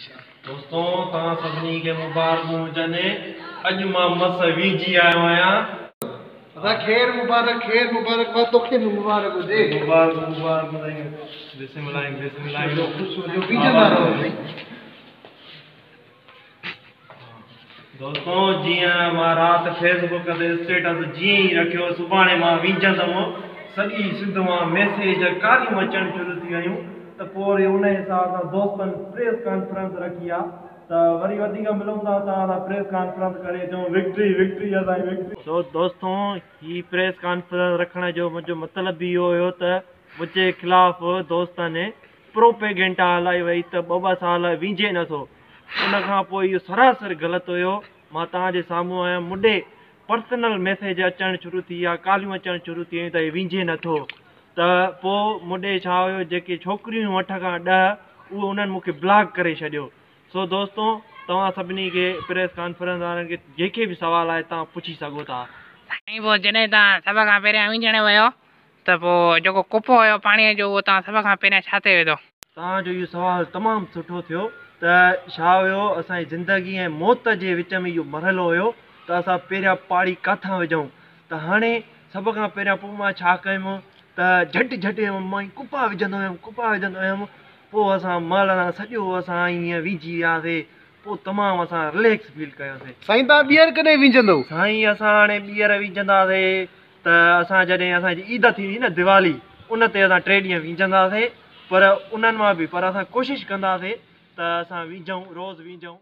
दोस्तों तव्हां सभिनी खे मुबारकूं हुजनि। अॼु मां मस वीजी आयो आहियां। खैर मुबारक मां तोखे मुबारक हुजे। मुबारक बिस्मिल्लाह दोस्तों जीअं मां राति फेसबुक ते स्टेटस जीअं ई रखियो सुभाणे मां विझंदुमि सॼी सिंध मां मैसेज कारियूं अचणु शुरू थी वियूं त पोइ वरी उन हिसाब सां दोस्तनि प्रेस कॉन्फ्रेंस रखी आहे त वरी वधीक मिलूं था तव्हां प्रेस कॉन्फ्रेंस करे चऊं विक्ट्री असांजी विक्ट्री। सो दोस्तों ही प्रेस कॉन्फ्रेंस रखण जो मुंहिंजो मतिलबु इहो हुयो त मुंहिंजे ख़िलाफ़ दोस्तनि प्रोपेगेंडा हलाई वई त ॿ साल विझे नथो। उन खां पोइ इहो सरासर ग़लति हुयो। मां तव्हांजे साम्हूं आहियां। मुंडे पर्सनल मैसेज अचणु शुरू थी विया, कालियूं अचणु शुरू थी वियूं त हीउ विझे नथो। त पोइ मुंडे छा हुयो, जेके छोकिरियूं 8 खां 10 उहो उन्हनि मूंखे ब्लॉक करे छॾियो। सो दोस्तों तव्हां सभिनी खे प्रेस कॉन्फ्रेंस वारनि खे जेके बि सुवाल आहे तव्हां पुछी सघो था। साईं पोइ जॾहिं तव्हां सभ खां पहिरियां विझण वियो त पोइ जेको कुपो हुयो पाणीअ जो उहो तव्हां सभ खां पहिरियां छा ते विधो? तव्हांजो इहो सुवालु तमामु सुठो थियो। त छा हुयो, असांजी ज़िंदगी ऐं मौत जे विच में इहो मरहलो हुयो त असां पहिरियां पाड़ी किथां विझूं। त हाणे सभ खां पहिरियां पोइ मां छा कयुमि त झटि मां कुपा विझंदो हुयुमि। पोइ असां महिल सॼो असां ईअं विझी वियासीं। पोइ तमामु असां रिलैक्स फील कयोसीं। साईं तव्हां ॿीहर कॾहिं विझंदव? साईं असां हाणे ॿीहर विझंदासीं त असां जॾहिं असांजी ईद थींदी न दिवाली, उन ते असां 3 ॾींहं विझंदासीं। पर उन्हनि मां बि असां कोशिशि कंदासीं त असां विझूं, रोज़ु विझूं।